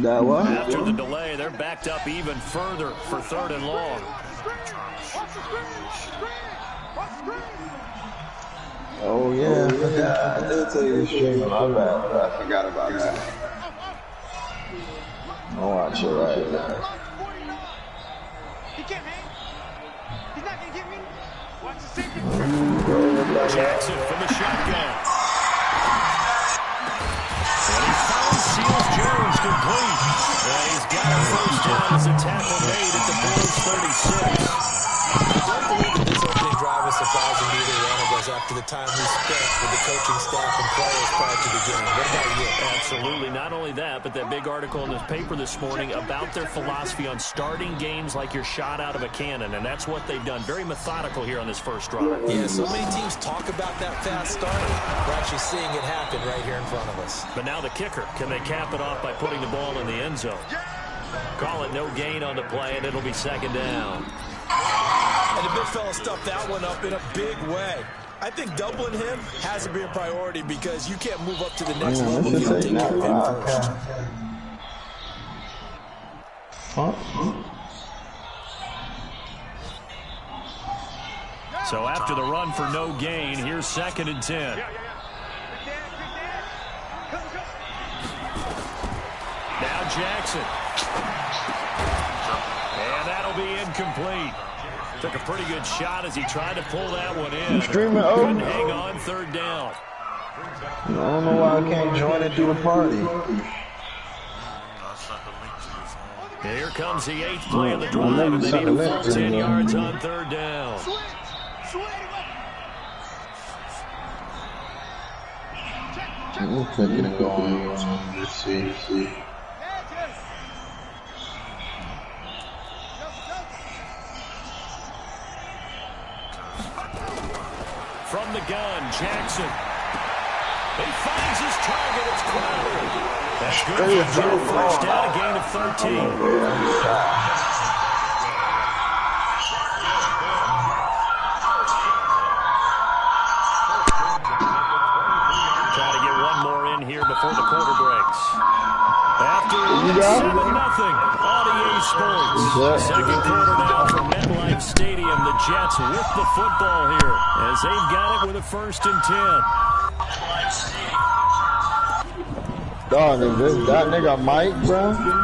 That what? After the delay, they're backed up even further for 3rd and long. Oh, yeah. I did tell you to stream. My bad. I forgot about that. I'll watch it right now. He can't hang. He's not going to get me. Watch the safety. Jackson from the shotgun. And he finds Seals Jones complete. And he's got a first down as a tackle made at the Bills 36. I don't believe that this opening drive is surprising either one of us after the time we spent with the coaching staff and players prior to the game. What about you? Absolutely. Not only that, but that big article in the paper this morning about their philosophy on starting games like you're shot out of a cannon, and that's what they've done. Very methodical here on this first drive. Yeah, so many teams talk about that fast start. We're actually seeing it happen right here in front of us. But now the kicker. Can they cap it off by putting the ball in the end zone? Call it no gain on the play, and it'll be 2nd down. And the big fella stuffed that one up in a big way. I think doubling him has to be a priority because you can't move up to the next level if you don't take care of him first. So after the run for no gain, here's 2nd and 10. Now Jackson. And that'll be incomplete. Took a pretty good shot as he tried to pull that one in. Couldn't hang on 3rd down. I don't know why I can't join it through the party. Here comes the 8th play of the drive, and they need a full 10 yards on 3rd down. We'll click it and go on. Let's see. From the gun, Jackson. He finds his target. It's Crowder. That's good for Joe. First down, a gain of 13. Try to get one more in here before the quarter breaks. After 7-0, Audio Sports. Second quarter now from MetLife Stadium. The Jets with the football here as they've got it with a 1st and 10. Dog, is this that nigga Mike, bro? Whoever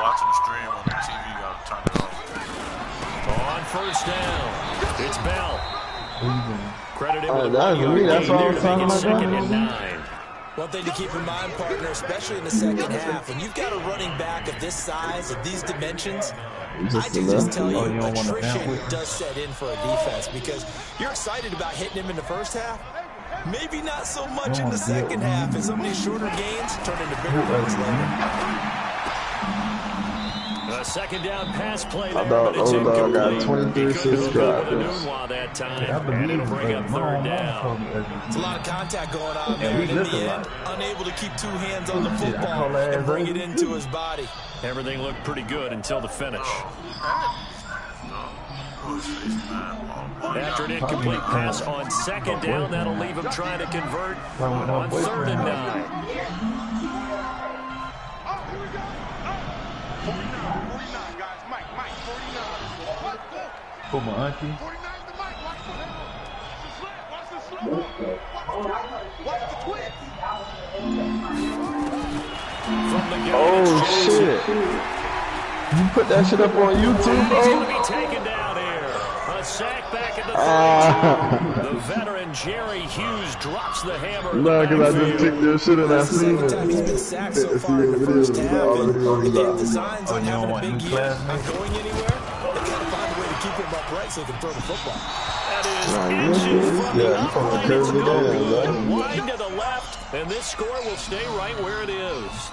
watching the stream on the TV got to turn it off. On 1st down, it's Bell. Credit him with that's me. That's all I'm talking about. 2nd and 9. One thing to keep in mind, partner, especially in the second half, when you've got a running back of this size, of these dimensions, I can just tell you, attrition does set in for a defense because you're excited about hitting him in the first half. Maybe not so much in the second half, and some of these shorter gains turn into bigger plays later. A 2nd down pass play I there, thought but it's incomplete. got 23 subscribers. That time, and it'll bring up 3rd down. It's a lot of contact going on there, and in the end, unable to keep 2 hands on the football and bring it into his body. Everything looked pretty good until the finish. After an incomplete pass on 2nd down, that'll leave him trying to convert on 3rd and 9. 49, guys. Mike, 49. For my auntie. 49 to Mike. Watch the slip. Watch the twist. From the gun, Oh, shit. You put that shit up on YouTube, bro? He's going to be taken down here. A sack back in the 30. The veteran Jerry Hughes drops the hammer. No, because I just took this shit and I seen it. Time he's been sacked so far in the first half, and they have designs on having a big year, not going anywhere. They got to find a way to keep him upright so he can throw the football. That is inches from the upright. It's going wide to the left, and this score will stay right where it is.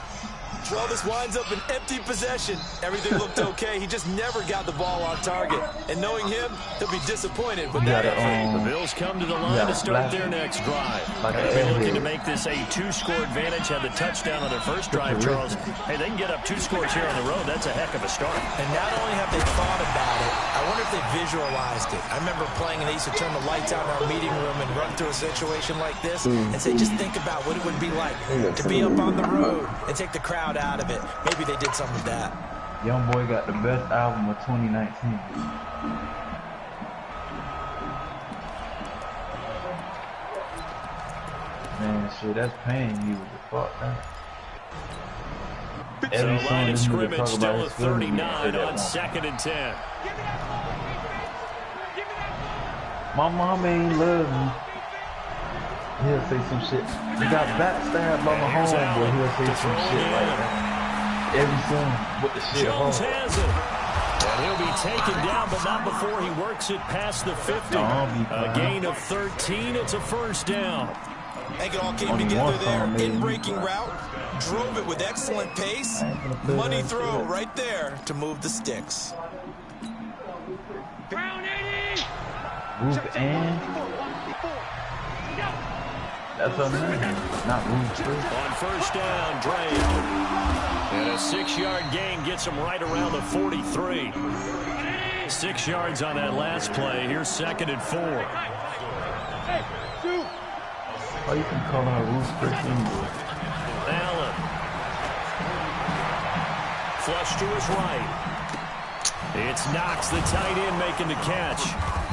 Well, this winds up an empty possession. Everything looked okay. He just never got the ball on target. And knowing him, he'll be disappointed with that effort. The Bills come to the line to start their next drive. They're looking to make this a 2-score advantage. Had the touchdown on their first drive, Charles. Hey, they can get up 2 scores here on the road. That's a heck of a start. And not only have they thought about it, I wonder if they visualized it. I remember playing, and they used to turn the lights out in our meeting room and run through a situation like this and say, just think about what it would be like to be up on the road and take the crowd out of it. Maybe they did some of that. Young boy got the best album of 2019. Man, shit, that's pain you with the fuck, man. So line of scrimmage still at 39 on 2nd and 10. My mom ain't love me. He'll say some shit. He got backstabbed by my homeboy. He'll say some shit like that. Every song with the shit Jones has it. And he'll be taken down, but not before he works it past the 50. A gain of 13. It's a first down. I think it all came together there. In-breaking route. Drove it with excellent pace. Money throw right there to move the sticks. Move and that's on me. Not move through. On first down, Dre. And a 6-yard gain gets him right around the 43. 6 yards on that last play. Here's 2nd and 4. Oh, you can call her Ruth Christian. Allen. Flush to his right. It's Knox, the tight end, making the catch.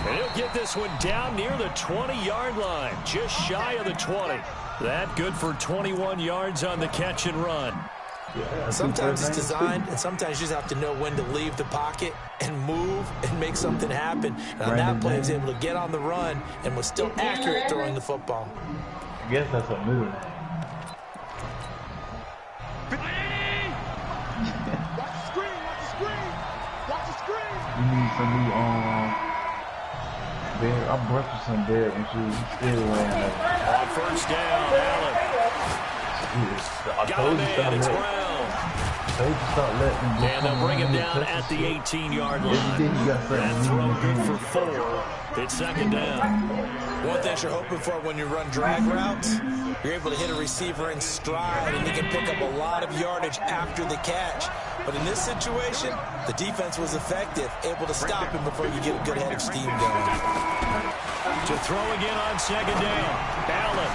And he'll get this one down near the 20-yard line, just shy of the 20. That good for 21 yards on the catch and run. Yeah, sometimes it's designed, and sometimes you just have to know when to leave the pocket and move and make something happen. And on that play, he was able to get on the run and was still accurate throwing the football. I guess that's a move. You need some new bed. I brushed with some bed and shoes. Still wearing that. On first down, Allen. I told you stop letting him. And they'll bring him down at the 18-yard line. That throw good for 4. It's 2nd down. One thing you're hoping for when you run drag routes, you're able to hit a receiver in stride and he can pick up a lot of yardage after the catch. But in this situation, the defense was effective, able to stop him before you get a good head of steam going. To throw again on 2nd down. Allen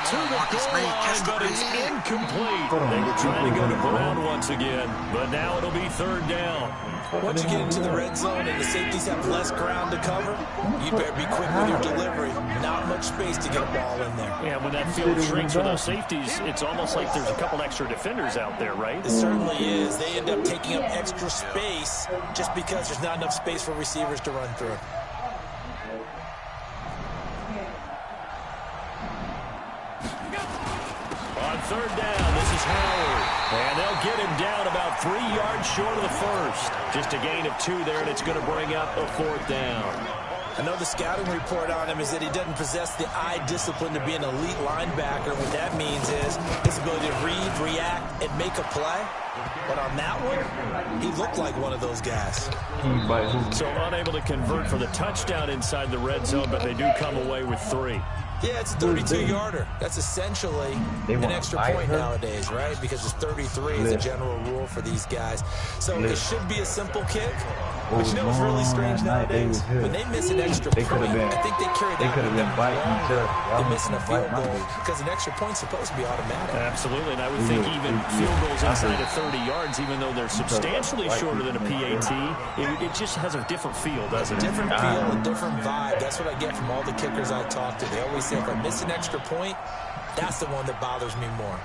to the goal line, but it's incomplete. They were trying to go to Brown once again, but now it'll be 3rd down. Once you get into the red zone and the safeties have less ground to cover, you better be quick with your delivery. Not much space to get a ball in there. Yeah, when that field shrinks with those safeties, it's almost like there's a couple extra defenders out there, right? It certainly is. They end up taking up extra space just because there's not enough space for receivers to run through. On 3rd down, this is Howard. And they'll get him down about 3 yards short of the first. Just a gain of 2 there, and it's going to bring up a 4th down. I know the scouting report on him is that he doesn't possess the eye discipline to be an elite linebacker. What that means is his ability to read, react, and make a play. But on that one, he looked like one of those guys. So unable to convert for the touchdown inside the red zone, but they do come away with 3. Yeah, it's a 32-yarder. That's essentially an extra point nowadays, right? Because it's 33 is a general rule for these guys. So it should be a simple kick. But you know what's really strange nowadays? When they miss an extra point, I think they carry that with them longer than missing a field goal because an extra point's supposed to be automatic. Absolutely, and I would think even field goals inside of 30 yards, even though they're substantially shorter than a PAT, it just has a different feel, doesn't it? A different feel, a different vibe. That's what I get from all the kickers I talk to. They always say if I miss an extra point, that's the one that bothers me more.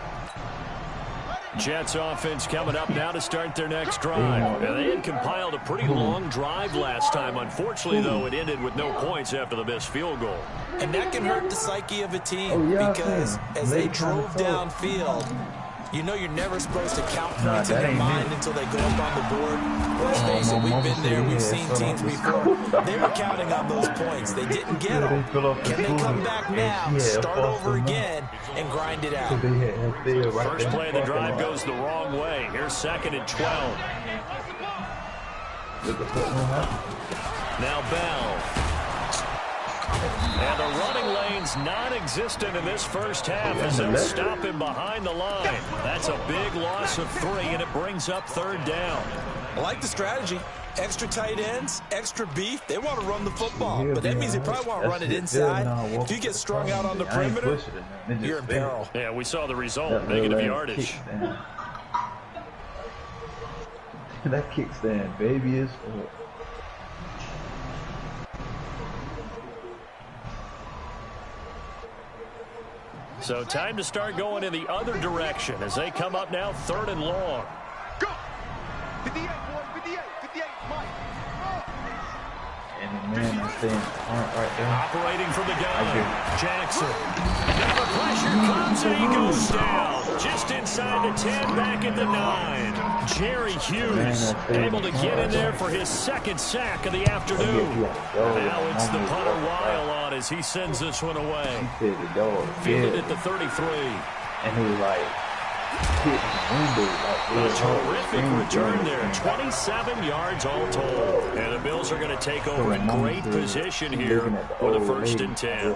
Jets offense coming up now to start their next drive. They had compiled a pretty long drive last time. Unfortunately, though, it ended with no points after the missed field goal. And that can hurt the psyche of a team because as they drove downfield, You know you're never supposed to count points in your mind until they go up on the board. Let's face it, we've been there. We've seen teams before. They were counting on those points. They didn't get them. Can they come back now, start over again, and grind it out? First play of the drive goes the wrong way. Here's 2nd and 12. Now Bell. And the running lane's non-existent in this first half as they'll stop him behind the line. That's a big loss of 3, and it brings up 3rd down. I like the strategy. Extra tight ends, extra beef. They want to run the football, but that means they probably want to run it inside. If you get strung out on the perimeter, you're in peril. Yeah, we saw the result. Negative yardage. That kickstand, baby, is full. So time to start going in the other direction as they come up now 3rd and long. Go! 58, boy, 58, 58, Mike. And the man is staying right there. Operating from the gun. Jackson. Now the pressure comes and he goes down. Just inside the 10, back at the 9. Jerry Hughes able to get in there for his 2nd sack of the afternoon. Now it's the punter Weil on as he sends this one away. Fielded at the 33. And he was like, a terrific return there. 27 yards all told. And the Bills are going to take over in great position here with a 1st and 10.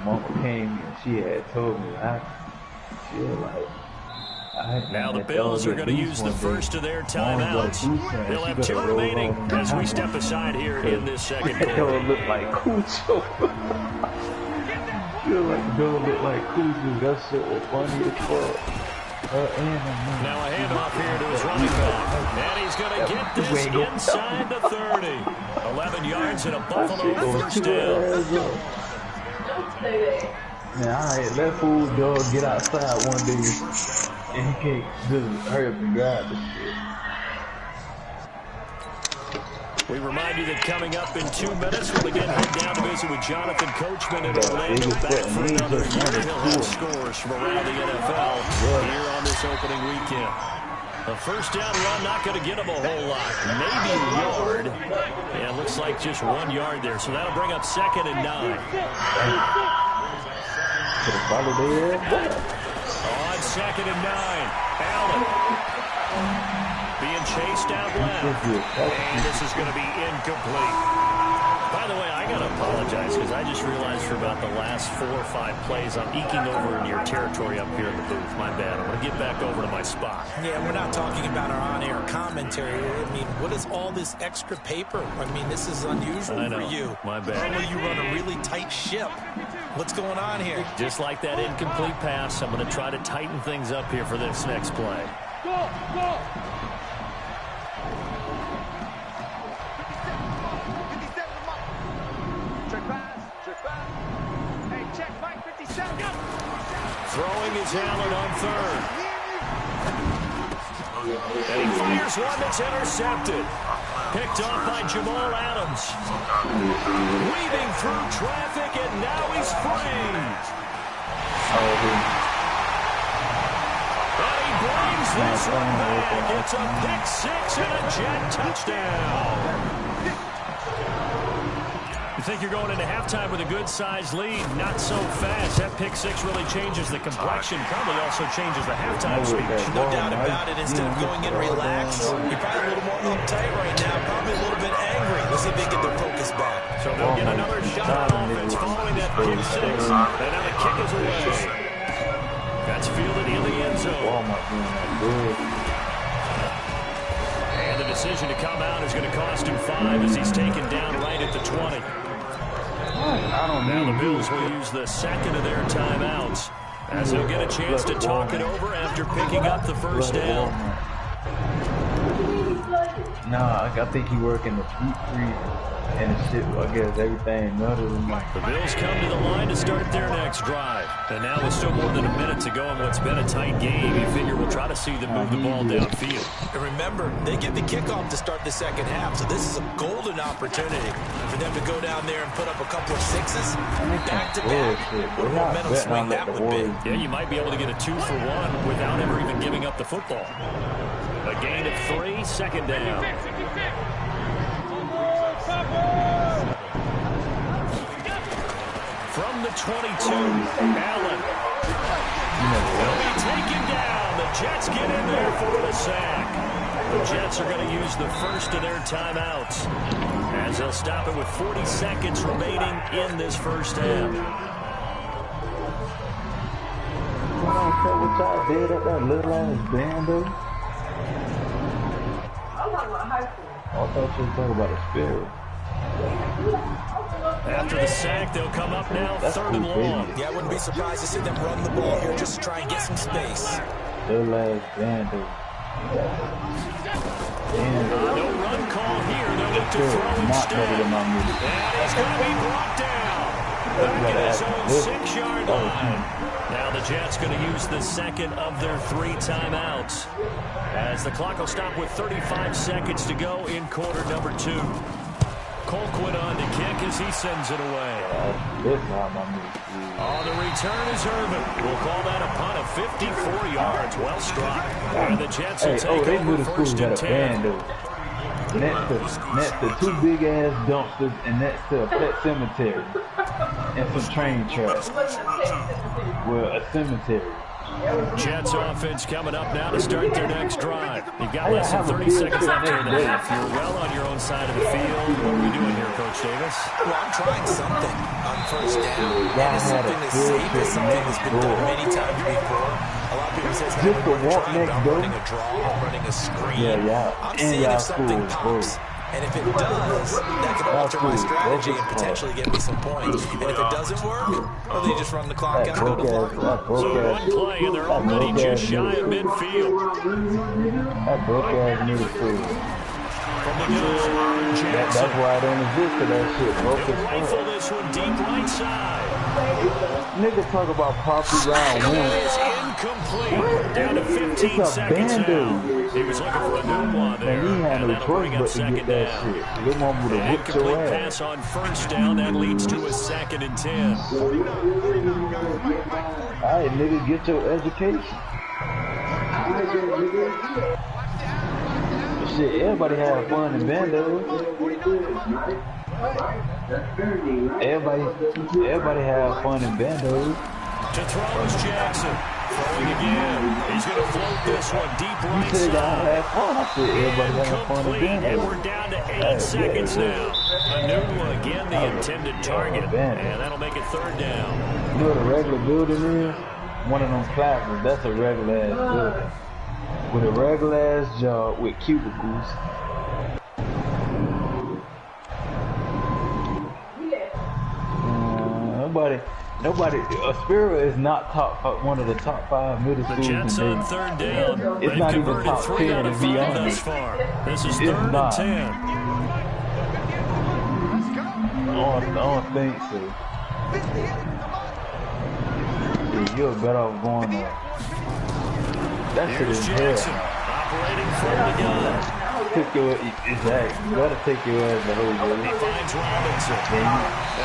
Mama came and she had told me, now the Bills are going to use the first of their timeouts. They'll have 2 remaining as we step aside here in this 2nd quarter. Look like Cucho. Bill look like Cucho. That shit was funny as fuck. Now a handoff here to his running back. And he's going to get this inside the 30. 11 yards and a Buffalo 1st down. Man, alright, let fool dog get outside one day and he can't just hurry up and grab this shit. We remind you that coming up in 2 minutes, we'll again head down to visit with Jonathan Coachman in Orlando. Back for another year. He'll have scores from around the NFL here on this opening weekend. A 1st down run, not going to get him a whole lot. Maybe a yard. Yeah, it looks like just 1 yard there. So that'll bring up 2nd and 9. On 2nd and 9. Allen. Being chased out left. And this is going to be incomplete. By the way, I got to apologize because I just realized for about the last 4 or 5 plays, I'm eking over in your territory up here in the booth. My bad. I'm going to get back over to my spot. Yeah, we're not talking about our on-air commentary. I mean, what is all this extra paper? I mean, this is unusual for you. My bad. Normally you run a really tight ship. What's going on here? Just like that incomplete pass, I'm going to try to tighten things up here for this next play. Go, go! 57, Mike. Check pass. Hey, check Mike, 57. Throwing is Allen on 3rd. And he fires one that's intercepted. Picked off by Jamal Adams. Weaving through traffic, and now he's free. And he brings this one back. It's a pick 6 and a jet touchdown. You think you're going into halftime with a good-sized lead? Not so fast. That pick 6 really changes the complexion. Probably also changes the halftime speech. No doubt about it. Instead of going in relaxed, you're probably a little more uptight right now. Probably a little bit angry. Let's see if they get their focus back. So they'll get another shot on offense following that pick 6. And now the kick is away. That's fielded in the end zone. And the decision to come out is going to cost him 5 as he's taken down right at the 20. Now the Bills will use the 2nd of their timeouts as they'll get a chance to talk it over after picking up the 1st down. Nah, I think he working the deep freezer and the shit. I guess everything melted in my. The Bills come to the line to start their next drive. And now with still more than a minute to go in what's been a tight game, you figure we'll try to see them move the ball downfield. And remember, they get the kickoff to start the second half, so this is a golden opportunity for them to go down there and put up a couple of sixes. Back-to-back. What a momentum swing that would be. Yeah, you might be able to get a 2-for-1 without ever even giving up the football. A gain of 3, second down. From the 22, Allen. Will be taken down. The Jets get in there for the sack. The Jets are going to use the first of their timeouts as they'll stop it with 40 seconds remaining in this first half. What y'all did at that little ass band though? I thought you were talking about a spirit. After the sack, they'll come up now, third and long. Yeah, I wouldn't be surprised to see them run the ball here just to try and get some space. Little ass band though. No run call here. They'll look to throw instead. And he's going to be brought down. Back at his own 6-yard line. Now the Jets going to use the second of their 3 timeouts as the clock will stop with 35 seconds to go in quarter number 2. Colquitt on to kick as he sends it away. On the return is Irvin. We'll call that a punt of 54 yards. Well struck. And the Jets will take over first and 10. Next to 2 big ass dumpsters and next to a pet cemetery and some train tracks. Well, a cemetery. Jets offense coming up now to start their next drive. You've got less than 30 seconds left here in the half. You're well on your own side of the field. What are we doing here, Coach Davis? Well, I'm trying something on first down. And it's something as safe as something that's been done many times before. A lot of people say it's not running a draw, running a screen. I'm seeing if something pops. And if it does, that could alter my strategy and potentially get me some points. And if it doesn't work, well, they just run the clock out and go to the locker room. So one play, and they're already just shy of midfield. That broke ass midfield. From the middle, That's why I don't exist to that shit. They'll rifle this one deep right side. Nigga talk about poppy round It one. is incomplete. Down to 15 seconds now. He was looking for a new one there. Man, he had no choice but to get that shit. Your mom would have whipped your Incomplete ass. pass on first down. That leads to a 2nd and 10. Alright, nigga, get your education. Shit, everybody had fun in Bando. Everybody had fun in Bando. To throw is Jackson. Throwing again. He's going to float this one deep right You said side. I had fun. I said everybody had fun in Incomplete, and Bando. we're down to 8 seconds now. Anunua again, the intended target, and that'll make it 3rd down. You know what a regular building is? One of them classes. That's a regular ass building. With a regular ass job with cubicles. Nobody. Aspera is not one of the top 5 middle The schools Jets in on Dade. 3rd down. It's They've not even converted top 3 10 out of to 5 be thus honest. far. This is It's 3rd not. and 10. I don't think so. Yeah, you're better off going on. That shit Here's is Jackson hell. operating from the gun. Take your, exactly. You gotta take your ass the whole He way. finds Robinson. And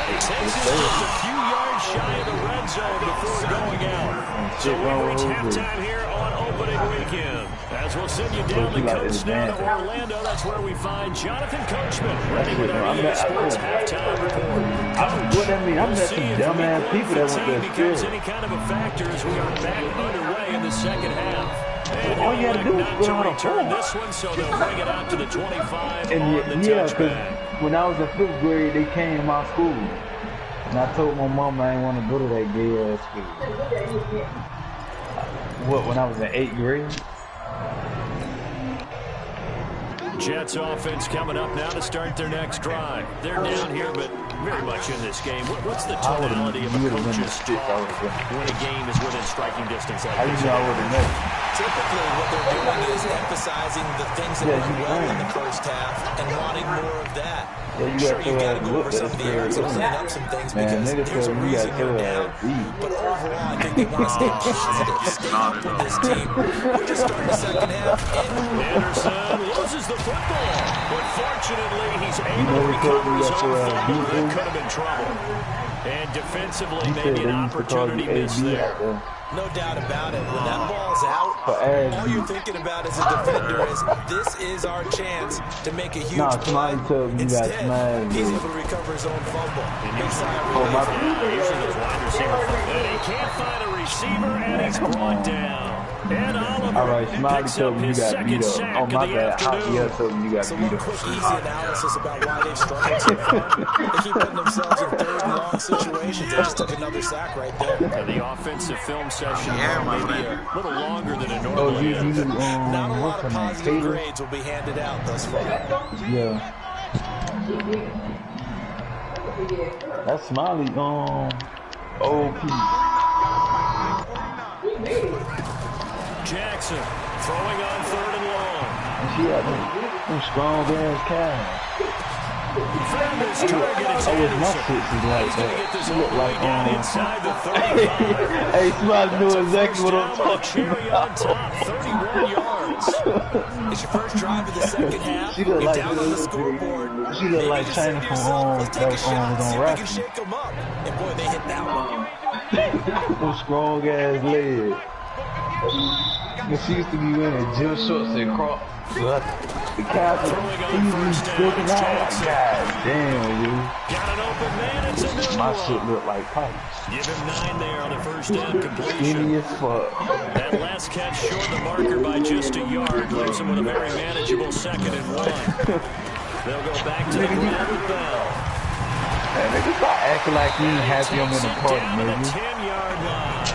he takes it just a few yards shy of the red zone before going out. So we reach halftime here on opening weekend. As we'll send you down the coast now to Orlando. That's where we find Jonathan Coachman ready with our EA Sports halftime report. What that mean? I met some dumbass people that went to becomes school. any kind of a factor as we are back underway in the second half. And All you had to do was not put to on a return phone. this one, so they'll bring it out to the 25 And on the yeah, touchback. because when I was in 5th grade, they came to my school. And I told my mom I didn't want to go to that gay ass school. What, when I was in 8th grade? Jets offense coming up now to start their next drive. They're down here, but very much in this game. What's the tonality of a coach's talk when a game is within striking distance? I usually I would have never. Typically, what they're doing is emphasizing the things that went well in the first half and wanting more of that. Sure, you got to go over some of the errors and clean up some things because there's a reason you're down. But overall, I think they want to stay positive, stay up with this team. We're just starting the second half. Anderson loses the football, but fortunately, he's able to recover his own fumble. That could have been trouble. And defensively, maybe an opportunity missed there. No doubt about it. When that ball's out, all you're thinking about as a defender is this is our chance to make a huge play. Instead, he's able to recover his own fumble. Big sigh of relief. Usually those wide receivers, and he can't find a receiver, and he's brought down. And Oliver picks up his second sack of the afternoon. So one quick, easy analysis about why they've struggled so far. They keep putting themselves in third and long situations. They just took another sack right there. The offensive film session maybe a little longer than it normally is. Not a lot of positive grades will be handed out thus far. Yeah. That's Smiley OP. Jackson throwing on third and long. And she had them strong ass calves. Found his target. It's I was my Anderson. shit like that. This She looked like inside the 35. Hey, Smiley knew exactly what I'm First down with a talking cherry about. on top, 31 yards. It's your first drive of the second half. She looked You're like down on the scoreboard. she looked like China from Let's take a shot, was see on if we can Raptor. shake them up. And boy, they hit that one. Them strong ass legs. And she used to be wearing gym shorts and Crocs. The calves are easily sticking out. God damn, dude. Got an open man. It's a new My one. shit look like pipes. Give him 9 there on the first down completion. Skinny as fuck. That last catch short the marker by just a yard. Leaves him with a very manageable 2nd and 1. They'll go back to the ground with Bell. Hey, nigga, stop acting like you ain't happy I'm in the party, Down to the nigga. 10-yard line.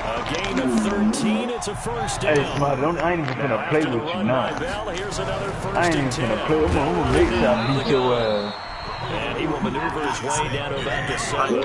A gain of 13. It's a first down. Hey, Smiley, I ain't even finna play with you now. Here's another first I ain't even and 10. finna play. I'm gonna make sure I beat your ass. And he will maneuver his way down to about the 7.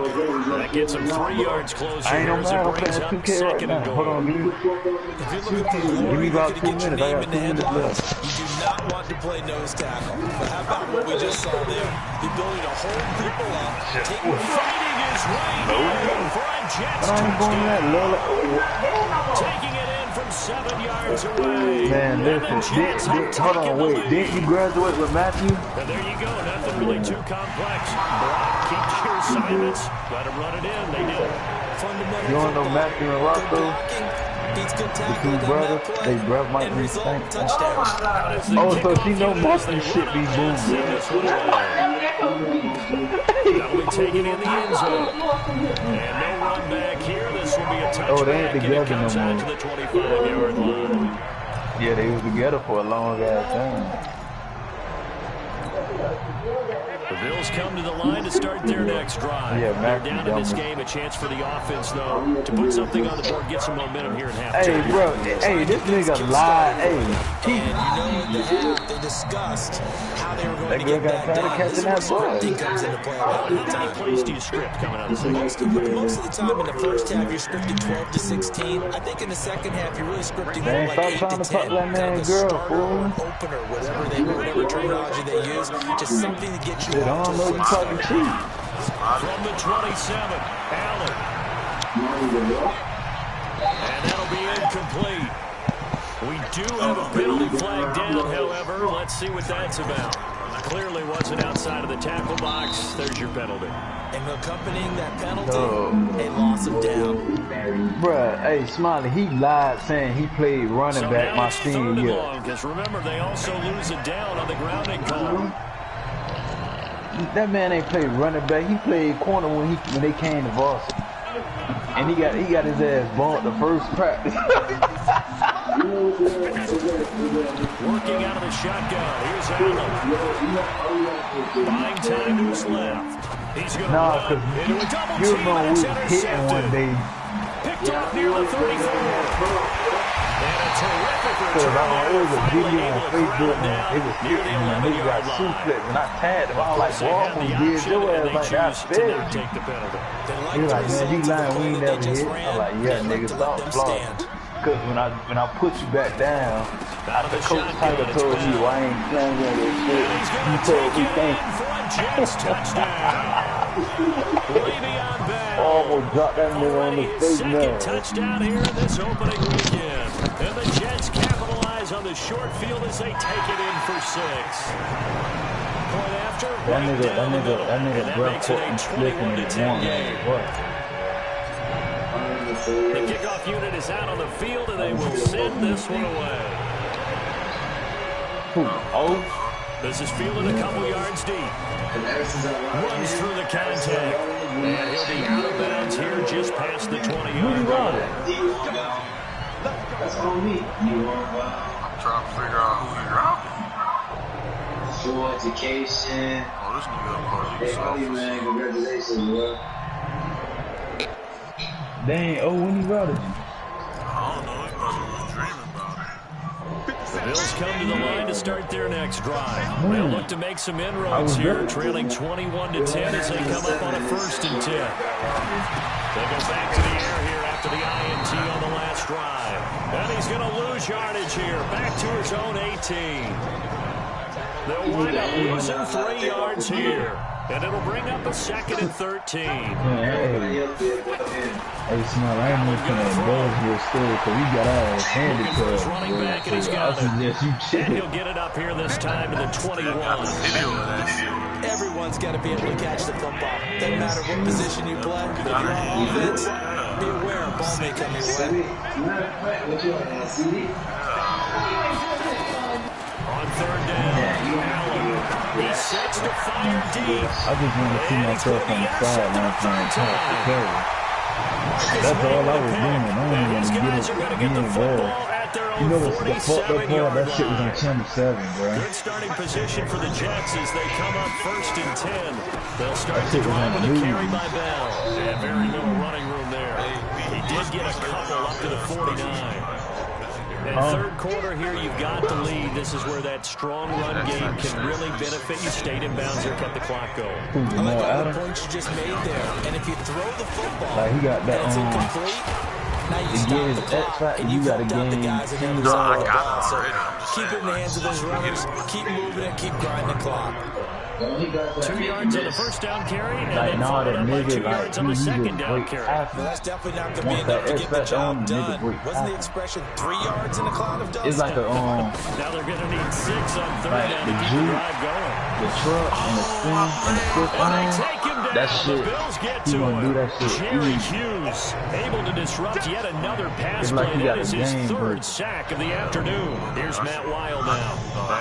That gets him 3 yards closer. I ain't no As matter. it I'm brings playing up 2K right 2nd now. and Hold goal. on, If you're looking for give glory, me you're about going to 2 get your minutes. I name got in 2 the minutes headlines. left. You do not want to play nose tackle. But how about what we just saw there? The ability to hold people up, Fighting his way in for a Jets But I ain't going that touchdown. low. Taking it in from 7 yards away. Man, And the listen. Jets have Hold taken on, the wait. lead. Didn't you graduate with Matthew? And there you go. Nothing really too complex. Block, keep your assignments. Let them run it in. They did. fundamental You don't know football. Matthew and Good Rocco? blocking, beats good The tackling two on brothers, that play. they brother might End be result, stank. touchdown. Oh, so she know most of the shit be booming. That'll be taken in the end zone. And no run back here. This will be a touchback. Oh, they ain't together and it comes no out more. to the 25-yard line. Yeah, they was together for a long ass time. The Bills come to the line to start their next drive. Yeah, They're Matthew down in this Dumbledore. game. A chance for the offense, though, to put something on the board, get some momentum here in halftime. Hey, bro. Hey, this nigga lied. Hey, And you know at the half, they discussed how they were going that to girl get got back tired of down. catching This is that where ball. scripting comes into play. How many plays do you script coming out of the second? Most of the time in the first half, you're scripting 12 to 16. I think in the second half, you're really scripting Man, more like stop 8 to trying to fuck 10. that man, Kind of a girl, starter fool. or an opener, whatever terminology they use. Just something to get you Shit, I off don't to a know quick you start. talking cheap. From the 27, Allen. And that'll be incomplete. We do have a penalty flag down, however. Let's see what that's about. Clearly wasn't outside of the tackle box. There's your penalty. And accompanying that penalty, No. a loss of down. Bruh, hey, Smiley, he lied saying he played running So back now my it's third senior and year. long, because remember, they also lose a down on the grounding call. That man ain't played running back. He played corner when they came to varsity. And he got his ass bumped the first practice. Working out of the shotgun. Here's Allen. Buying time who's left. He's going to Nah, run cause into a double you team, know and we it's was hitting one intercepted. day. Picked off near the 34. And a terrific Cause return it was a there. video Finally on able to Facebook crowd and it was down near hitting the and they got 11-yard line. suplex and I tagged him. I was like, They boy, had I'm the gonna give option, your and ass they like that. I choose to fed not you. take the penalty. They like He was the like, man, you result of the lying, we play ain't that never they just hit. ran. I'm like, yeah, They nigga, look to let stop them flogging. stand. Because when I put you back down, after Coach Tiger told you I ain't playing with this shit, you told me thank you. Almost dropped that nigga on the face now. Second touchdown here in this opening weekend. And the Jets capitalize on the short field as they take it in for 6. Point after, that nigga breath caught him slipping in the game. What? The kickoff unit is out on the field, and they will send this one away. Oh. This is fielded a couple yards deep. Runs through the contact. And he'll be out of bounds here just past the 20-yard line. That's on me. I'm trying to figure out who you're out. Full education. Oh, this nigga calls you Hey, buddy, man, congratulations, bro. Dang, oh, when he routed you? I don't know, he probably was dreaming about it. The Bills come to the line to start their next drive. They'll look to make some inroads here, trailing 21-10 as they come up on a 1st and 10. They go back to the air here after the INT on the last drive. And he's going to lose yardage here, back to his own 18. They'll wind up losing 3 yards here. And it'll bring up a 2nd and 13. Hey, Smart, I ain't looking at those here still because we got our handed to us. Running back, and he's got it. And he'll get it up here this time to the 21. Everyone's got to be able to catch the football. Doesn't matter what position you play. If you're on offense, be aware a ball may come your way. On 3rd down, Allen. He sets to fire deep. I just want to see myself on the sideline playing top to carry. That's all I was doing. I only want to get involved. You know what's the fucked up part? That shit was on channel 7, bro. Good starting position for the Jets as they come up 1st and 10. They'll start the drive with a carry by Bell. And very little running room there. He did get a couple up to the 49. And 3rd quarter here, you've got the lead. This is where that strong run game can really benefit you. Stayed in bounds here, kept the clock going. I like all the points you just made there. And if you throw the football like he got that, and it's incomplete, now you stop the clock and you got the guys on the other side of the ball. So keep it in the hands of those runners. Keep moving it. Keep grinding the clock. 2 yards on the 1st down carry, and like, then followed up by 2 yards on the 2nd down carry. Well, that's definitely not going to be enough to get the job done. Wasn't the expression 3 yards in a cloud of dust? It's like a Now they're going to need 6 on 3rd like down the to keep the drive going. The truck and the spin and the flip on that shit. The Bills get He to gonna do him. that shit Jerry easy. Hughes able to disrupt yet another pass It's like play. he got That is a his game, 3rd bro. sack of the afternoon. Here's Matt Weil now.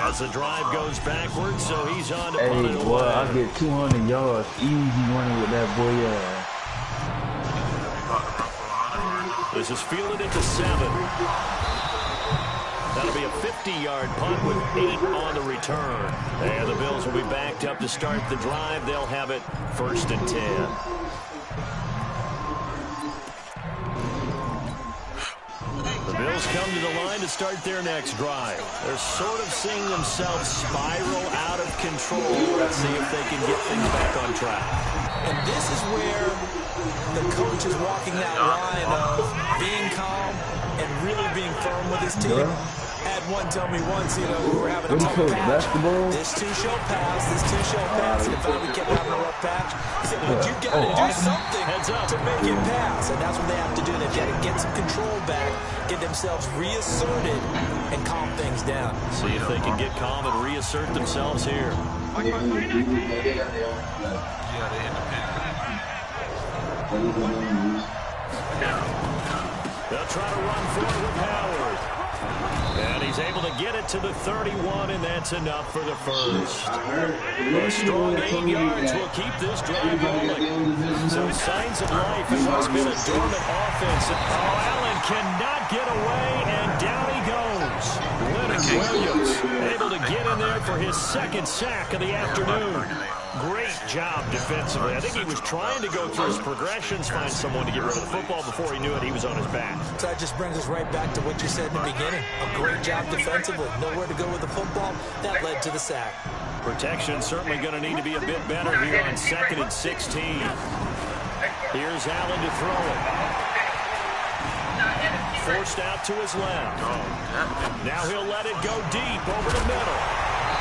As the drive goes backwards, so he's on to punt it Hey, away. boy, I get 200 yards easy running with that boy. This is fielded into 7. That'll be a 50-yard punt with 8 on the return. And the Bills will be backed up to start the drive. They'll have it 1st and 10. The Bills come to the line to start their next drive. They're sort of seeing themselves spiral out of control. Let's see if they can get things back on track. And this is where the coach is walking that line of being calm and really being firm with his team. Had one tell me once, we were having a tough patch. Basketball? This two shall pass, and if we kept having a rough patch, he said, but you got to do something to make it pass. And that's what they have to do. They've got to get some control back, get themselves reasserted, and calm things down. See if they can get calm and reassert themselves here. Yeah, they independent. They'll try to run for it with Howard. And he's able to get it to the 31, and that's enough for the first. A strong 8 yards will keep this drive rolling. So signs of life in what's been a dormant offense. Allen cannot get away, and down he goes. Leonard Williams able to get in there for his 2nd sack of the afternoon. Great job defensively. I think he was trying to go through his progressions, find someone to get rid of the football. Before he knew it, he was on his back. So that just brings us right back to what you said in the beginning. A great job defensively. Nowhere to go with the football. That led to the sack. Protection certainly going to need to be a bit better here on 2nd and 16. Here's Allen to throw it. forced out to his left. Now he'll let it go deep over the middle.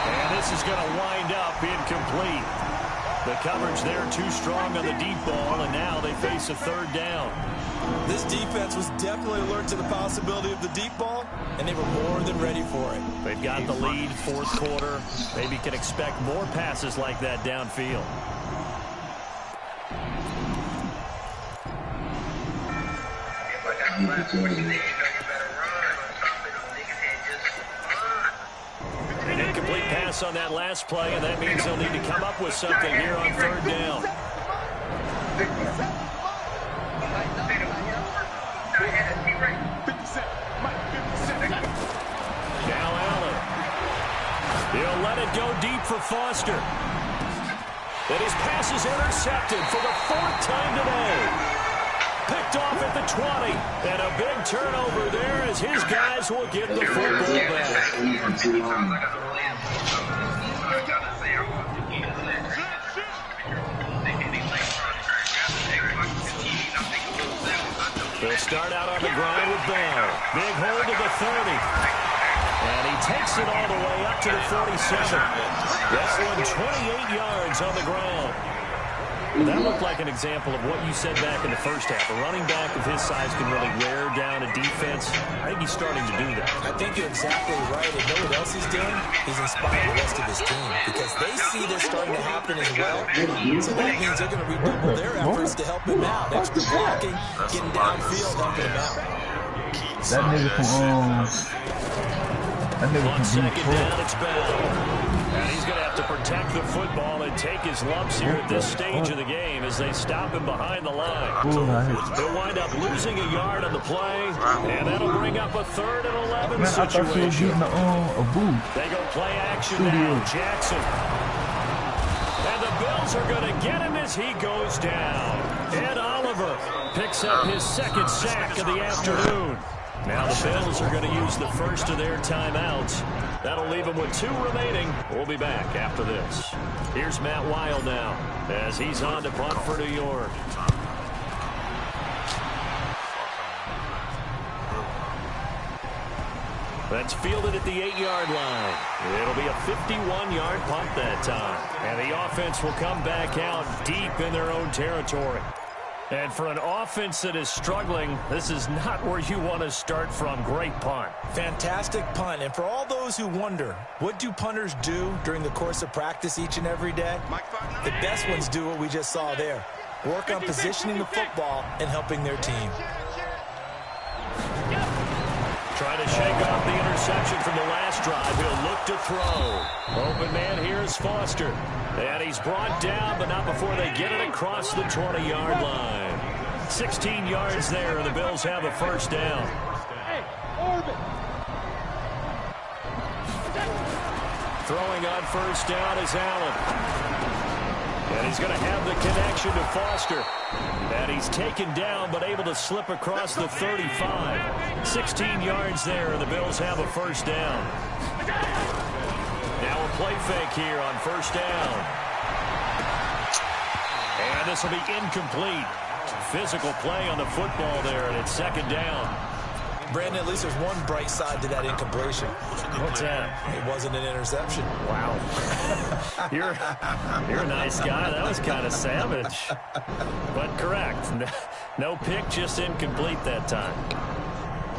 And this is going to wind up incomplete. The coverage there too strong on the deep ball, and now they face a third down. This defense was definitely alert to the possibility of the deep ball, and they were more than ready for it. They've got the lead, fourth quarter. Maybe can expect more passes like that downfield. An incomplete pass on that last play, and that means they'll need to come up with something here on third down. Now Allen. He'll let it go deep for Foster. And his pass is intercepted for the fourth time today. Picked off at the 20. And a big turnover there as his guys will get the football back. They'll start out on the grind with Bell. Big hold of the 30. And he takes it all the way up to the 47. That one 28 yards on the ground. That looked like an example of what you said back in the first half. A running back of his size can really wear down a defense. I think he's starting to do that. I think you're exactly right. And know what else he's doing? He's inspiring the rest of his team because they see this starting to happen as well. So that means they're going to redouble their efforts to help him out. Extra blocking, getting downfield, helping him out. That nigga from On second down, it's Bell. And he's going to have to protect the football and take his lumps here at this stage of the game as they stop him behind the line. They'll wind up losing a yard on the play, and that'll bring up a 3rd and 11 situation. They go play action now. Jackson. And the Bills are going to get him as he goes down. Ed Oliver picks up his second sack of the afternoon. Now the Bills are going to use the first of their timeouts. That'll leave them with 2 remaining. We'll be back after this. Here's Matt Wild now as he's on to punt for New York. That's fielded at the 8-yard line. It'll be a 51-yard punt that time. And the offense will come back out deep in their own territory. And for an offense that is struggling, this is not where you want to start from. Great punt. Fantastic punt. And for all those who wonder, what do punters do during the course of practice each and every day? The best ones do what we just saw there. Work on positioning the football and helping their team. Trying to shake off the interception from the last drive. He'll look to throw. Open man here is Foster. And he's brought down, but not before they get it across the 20-yard line. 16 yards there, and the Bills have a first down. Throwing on first down is Allen. And he's going to have the connection to Foster. And he's taken down, but able to slip across the 35. 16 yards there, and the Bills have a first down. Now a play fake here on first down. And this will be incomplete. Physical play on the football there, and it's second down. Brandon, at least there's one bright side to that incompletion. What's that? It wasn't an interception. Wow. You're a nice guy. That was kind of savage. But correct. No pick, just incomplete that time.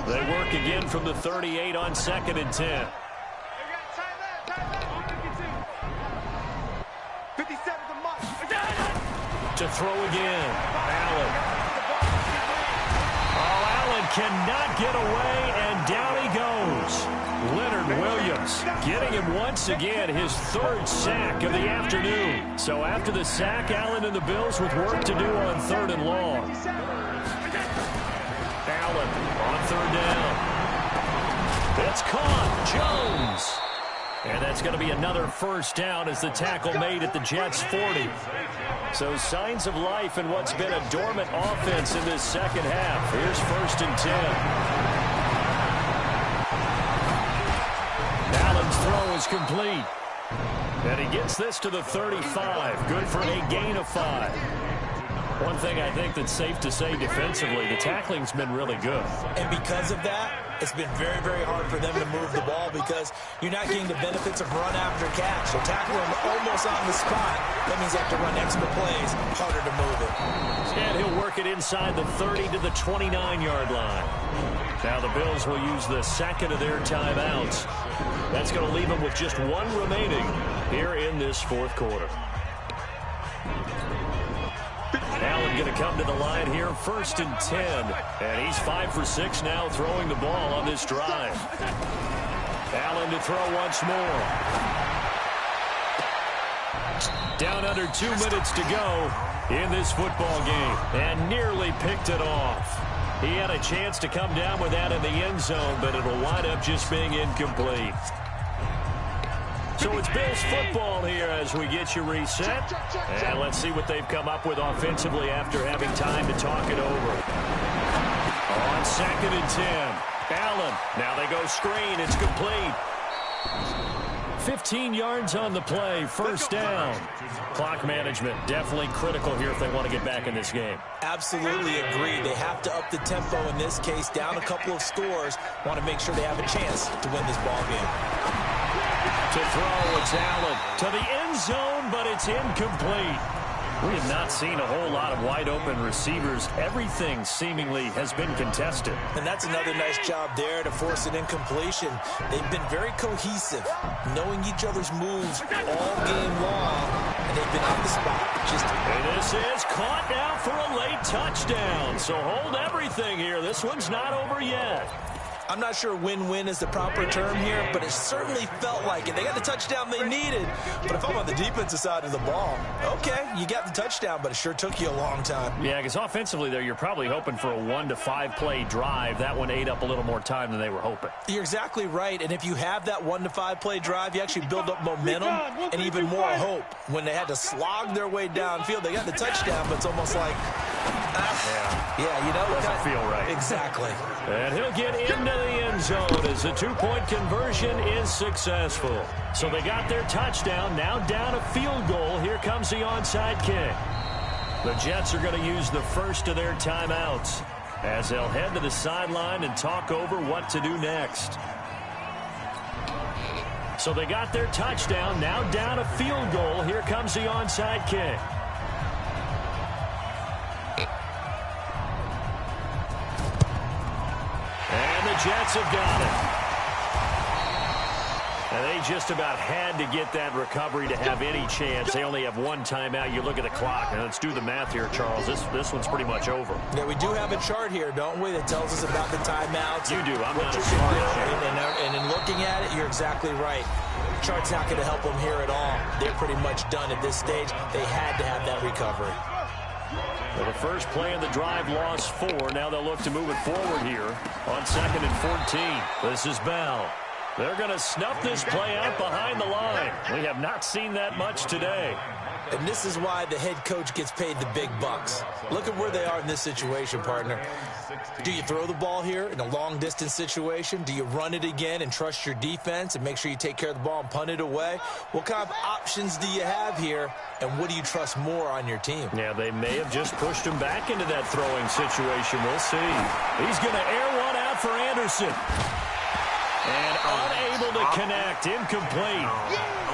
They work again from the 38 on 2nd and 10. To throw again. Allen. Oh, Allen cannot get away, and down he goes. Leonard Williams getting him once again, his 3rd sack of the afternoon. So after the sack, Allen and the Bills with work to do on 3rd and long. Allen on 3rd down. It's caught. Jones. And that's going to be another first down as the tackle made at the Jets' 40. So signs of life in what's been a dormant offense in this second half. Here's 1st and 10. Allen's throw is complete. And he gets this to the 35. Good for a gain of 5. One thing I think that's safe to say defensively, the tackling's been really good. And because of that, it's been very, very hard for them to move the ball because you're not getting the benefits of run after catch. So tackle them almost on the spot. That means you have to run extra plays, harder to move it. And he'll work it inside the 30 to the 29-yard line. Now the Bills will use the second of their timeouts. That's going to leave them with just one remaining here in this fourth quarter. Allen going to come to the line here, 1st and 10. And he's 5 for 6 now throwing the ball on this drive. Allen to throw once more. Down under 2 minutes to go in this football game. And nearly picked it off. He had a chance to come down with that in the end zone, but it'll wind up just being incomplete. So it's Bills football here as we get you reset. And let's see what they've come up with offensively after having time to talk it over. On 2nd and 10. Allen. Now they go screen. It's complete. 15 yards on the play. 1st down. Clock management definitely critical here if they want to get back in this game. Absolutely agree. They have to up the tempo in this case. Down a couple of scores. Want to make sure they have a chance to win this ball game. To throw, it's Allen to the end zone, but it's incomplete. We have not seen a whole lot of wide-open receivers. Everything seemingly has been contested. And that's another nice job there to force an incompletion. They've been very cohesive, knowing each other's moves all game long, and they've been on the spot. And this is caught now for a late touchdown. So hold everything here. This one's not over yet. I'm not sure win-win is the proper term here, but it certainly felt like it. They got the touchdown they needed. But if I'm on the defensive side of the ball, okay, you got the touchdown, but it sure took you a long time. Yeah, because offensively there, you're probably hoping for a 1 to 5 play drive. That one ate up a little more time than they were hoping. You're exactly right, and if you have that 1 to 5 play drive, you actually build up momentum and even more hope. When they had to slog their way downfield, they got the touchdown, but it's almost like, yeah, you know, doesn't feel right. Exactly. And he'll get into the end zone as the 2-point conversion is successful. So they got their touchdown, now down a field goal. Here comes the onside kick. The Jets are going to use the first of their timeouts as they'll head to the sideline and talk over what to do next. So they got their touchdown, now down a field goal. Here comes the onside kick. And the Jets have got it. And they just about had to get that recovery to have any chance. They only have one timeout. You look at the clock, and let's do the math here, Charles. This one's pretty much over. Yeah, we do have a chart here, don't we, that tells us about the timeouts. You do. I'm not a smart smart. And in looking at it, you're exactly right. Chart's not going to help them here at all. They're pretty much done at this stage. They had to have that recovery. Well, the first play of the drive lost 4. Now they'll look to move it forward here on 2nd and 14. This is Bell. They're going to snuff this play out behind the line. We have not seen that much today. And this is why the head coach gets paid the big bucks. Look at where they are in this situation, partner. Do you throw the ball here in a long-distance situation? Do you run it again and trust your defense and make sure you take care of the ball and punt it away? What kind of options do you have here, and what do you trust more on your team? Yeah, they may have just pushed him back into that throwing situation. We'll see. He's going to air one out for Anderson. And unable to connect, incomplete.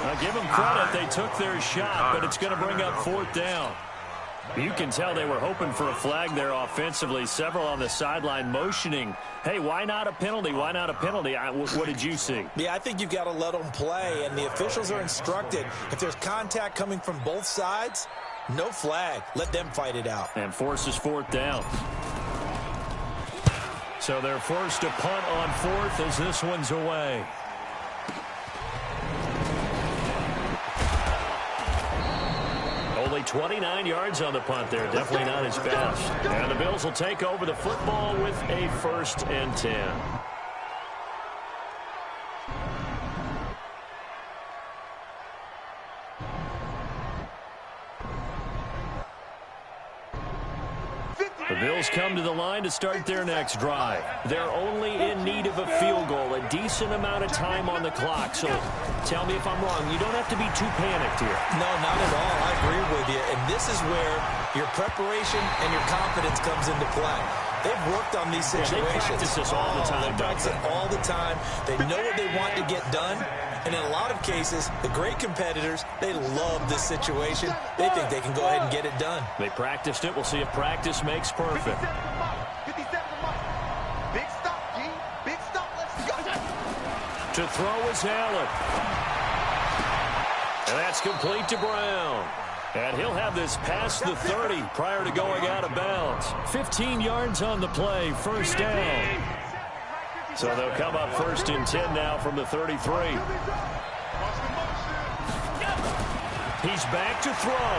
Now give them credit, they took their shot, but it's going to bring up 4th down. You can tell they were hoping for a flag there offensively. Several on the sideline motioning, hey, why not a penalty? Why not a penalty? What did you see? Yeah, I think you've got to let them play, and the officials are instructed. If there's contact coming from both sides, no flag. Let them fight it out. And forces 4th down. So they're forced to punt on 4th as this one's away. Only 29 yards on the punt there. Definitely not his best. And the Bills will take over the football with a 1st and 10. The Bills come to the line to start their next drive. They're only in need of a field goal, a decent amount of time on the clock. So tell me if I'm wrong. You don't have to be too panicked here. No, not at all. I agree with you. And this is where your preparation and your confidence comes into play. They've worked on these situations. They practice this all the time. They practice it all the time. They know what they want to get done. And in a lot of cases, the great competitors, they love this situation. They think they can go ahead and get it done. They practiced it. We'll see if practice makes perfect. 57 a month. Big stop, G. Big stop. Let's go. To throw is Allen. And that's complete to Brown. And he'll have this past the 30 prior to going out of bounds. 15 yards on the play, first down. So they'll come up first and 10 now from the 33. He's back to throw.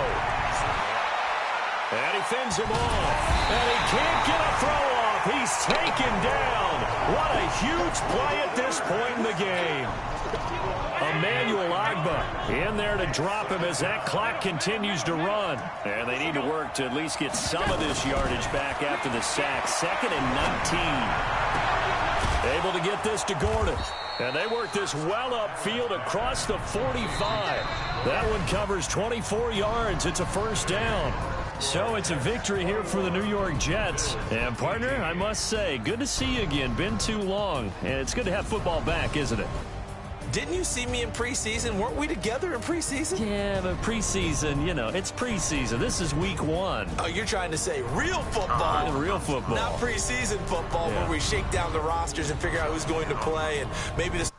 And he fends him off. And he can't get a throw off. He's taken down. What a huge play at this point in the game. Emmanuel Ogbah in there to drop him as that clock continues to run. And they need to work to at least get some of this yardage back after the sack. 2nd and 19. Able to get this to Gordon. And they work this well upfield across the 45. That one covers 24 yards. It's a first down. So it's a victory here for the New York Jets. And, partner, I must say, good to see you again. Been too long. And it's good to have football back, isn't it? Didn't you see me in preseason? Weren't we together in preseason? Yeah, but preseason, you know, it's preseason. This is week 1. Oh, you're trying to say real football. Real football. Not preseason football where we shake down the rosters and figure out who's going to play and maybe the